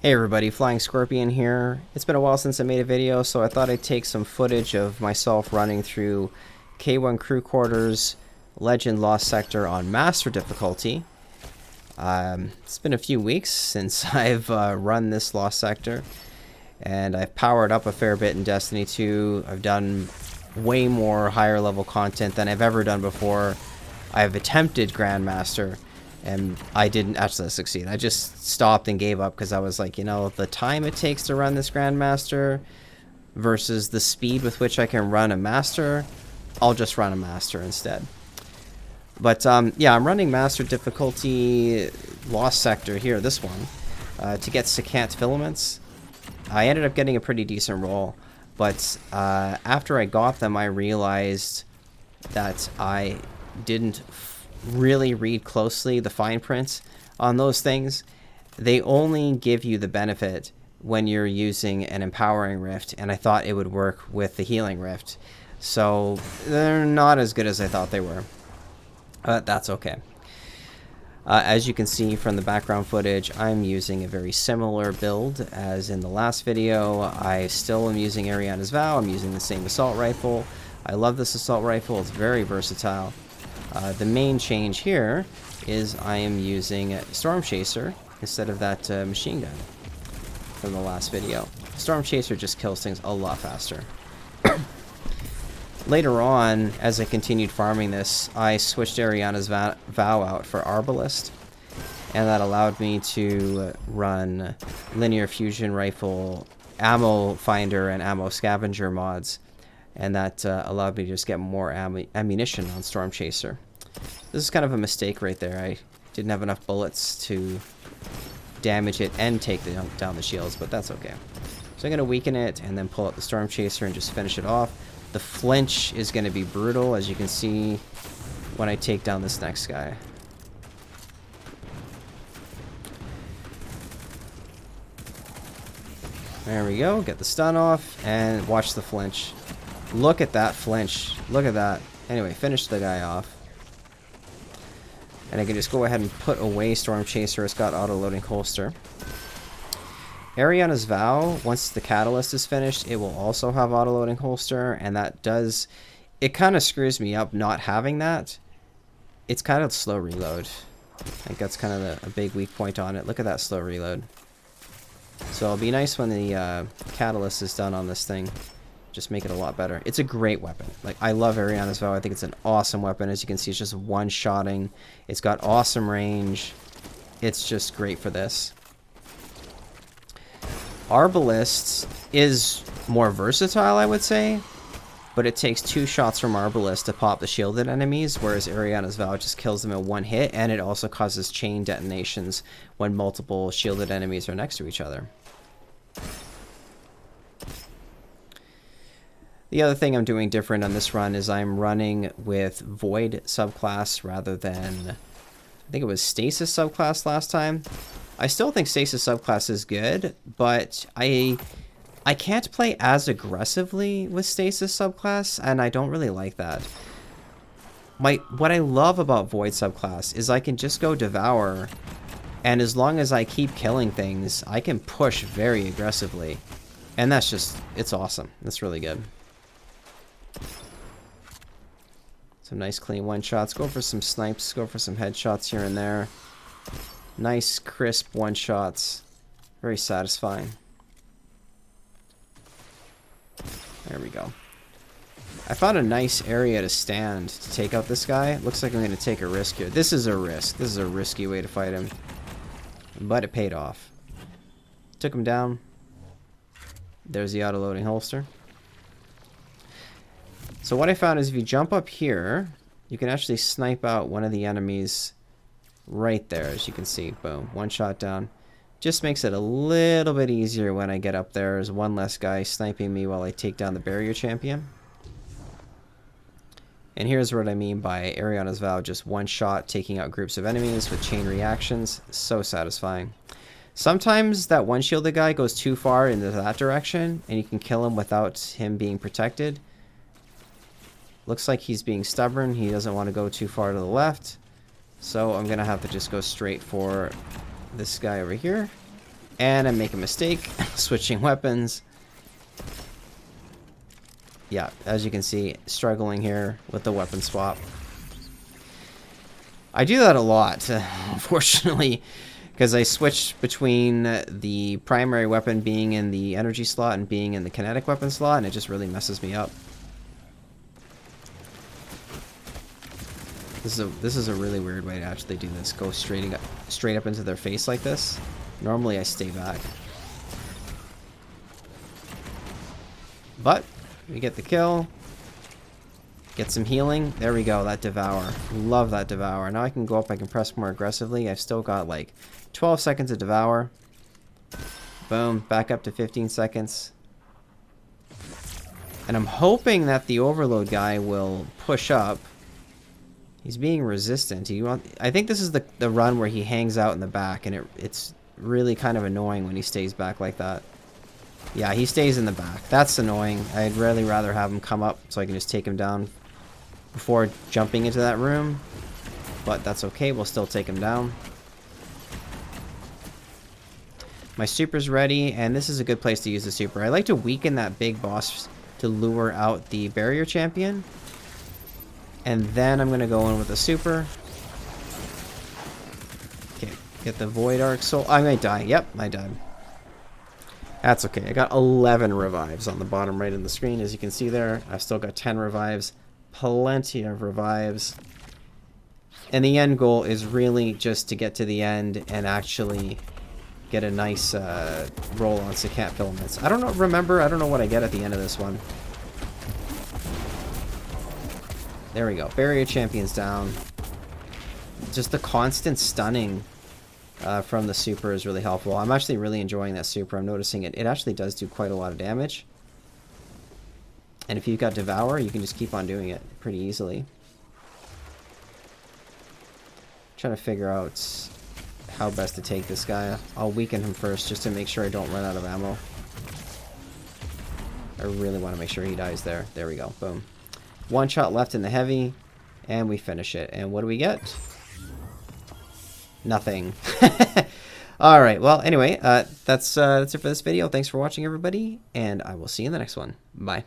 Hey everybody, Flying Scorpion here. It's been a while since I made a video, so I thought I'd take some footage of myself running through K1 Crew Quarters Legend Lost Sector on Master difficulty. It's been a few weeks since I've run this Lost Sector, and I've powered up a fair bit in Destiny 2. I've done way more higher level content than I've ever done before. I've attempted Grandmaster, and I didn't actually succeed. I just stopped and gave up because I was like, you know, the time it takes to run this Grandmaster versus the speed with which I can run a Master, I'll just run a Master instead. But yeah, I'm running Master difficulty Lost Sector here, this one, to get Secant filaments. I ended up getting a pretty decent roll, but after I got them, I realized that I didn't really read closely the fine print on those things. They only give you the benefit when you're using an empowering rift, and I thought it would work with the healing rift. So they're not as good as I thought they were. That's okay. As you can see from the background footage, I'm using a very similar build as in the last video. I still am using Ariana's Vow. I'm using the same assault rifle. I love this assault rifle. It's very versatile. The main change here is I am using Storm Chaser instead of that machine gun from the last video. Storm Chaser just kills things a lot faster. Later on, as I continued farming this, I switched Ariana's Vow out for Arbalest, and that allowed me to run Linear Fusion Rifle, Ammo Finder, and Ammo Scavenger mods, and that allowed me to just get more ammunition on Storm Chaser. This is kind of a mistake right there. I didn't have enough bullets to damage it and take down the shields, but that's okay. So I'm going to weaken it and then pull out the Storm Chaser and just finish it off. The flinch is going to be brutal, as you can see when I take down this next guy. There we go. Get the stun off and watch the flinch. Look at that flinch. Look at that. Anyway, finish the guy off. And I can just go ahead and put away Storm Chaser. It's got auto-loading holster. Ariana's Vow, once the catalyst is finished, it will also have auto-loading holster, and that does... It kind of screws me up not having that. It's kind of slow reload. I think that's kind of a big weak point on it. Look at that slow reload. So it'll be nice when the catalyst is done on this thing. Just make it a lot better. It's a great weapon. Like, I love Ariana's Vow. I think it's an awesome weapon. As you can see, it's just one-shotting. It's got awesome range. It's just great for this. Arbalest is more versatile, I would say, but it takes 2 shots from Arbalest to pop the shielded enemies, whereas Ariana's Vow just kills them in one hit, and it also causes chain detonations when multiple shielded enemies are next to each other. The other thing I'm doing different on this run is I'm running with Void subclass rather than, I think it was Stasis subclass last time. I still think Stasis subclass is good, but I can't play as aggressively with Stasis subclass, and I don't really like that. What I love about Void subclass is I can just go Devour, and as long as I keep killing things, I can push very aggressively. And that's just, it's awesome. That's really good. Some nice clean one-shots. Go for some snipes. Go for some headshots here and there. Nice, crisp one-shots. Very satisfying. There we go. I found a nice area to stand to take out this guy. Looks like I'm going to take a risk here. This is a risk. This is a risky way to fight him. But it paid off. Took him down. There's the auto-loading holster. So what I found is if you jump up here, you can actually snipe out one of the enemies right there, as you can see. Boom. One shot down. Just makes it a little bit easier when I get up there. There's one less guy sniping me while I take down the barrier champion. And here's what I mean by Ariana's Vow. Just one shot taking out groups of enemies with chain reactions. So satisfying. Sometimes that one shielded guy goes too far into that direction, and you can kill him without him being protected. Looks like he's being stubborn. He doesn't want to go too far to the left. So I'm going to have to just go straight for this guy over here. And I make a mistake switching weapons. Yeah, as you can see, struggling here with the weapon swap. I do that a lot, unfortunately, because I switch between the primary weapon being in the energy slot and being in the kinetic weapon slot, and it just really messes me up. This is a really weird way to actually do this. Go straight up into their face like this. Normally I stay back. But we get the kill. Get some healing. There we go, that Devour. Love that Devour. Now I can go up, I can press more aggressively. I've still got like 12 seconds of Devour. Boom, back up to 15 seconds. And I'm hoping that the Overload guy will push up. He's being resistant. I think this is the run where he hangs out in the back, and it's really kind of annoying when he stays back like that. Yeah, he stays in the back. That's annoying. I'd really rather have him come up so I can just take him down before jumping into that room. But that's okay. We'll still take him down. My super's ready, and this is a good place to use the super. I like to weaken that big boss to lure out the barrier champion. And then I'm going to go in with the super. Okay, get the Void Arc Soul. I might die. Yep, I died. That's okay. I got 11 revives on the bottom right of the screen, as you can see there. I've still got 10 revives. Plenty of revives. And the end goal is really just to get to the end and actually get a nice roll on Secant Filaments. I don't know what I get at the end of this one. There we go. Barrier Champion's down. Just the constant stunning from the super is really helpful. I'm actually really enjoying that super. I'm noticing it actually does do quite a lot of damage. And if you've got Devour, you can just keep on doing it pretty easily. Trying to figure out how best to take this guy. I'll weaken him first just to make sure I don't run out of ammo. I really want to make sure he dies there. There we go. Boom. One shot left in the heavy, and we finish it. And what do we get? Nothing. Alright, well, anyway, that's it for this video. Thanks for watching, everybody, and I will see you in the next one. Bye.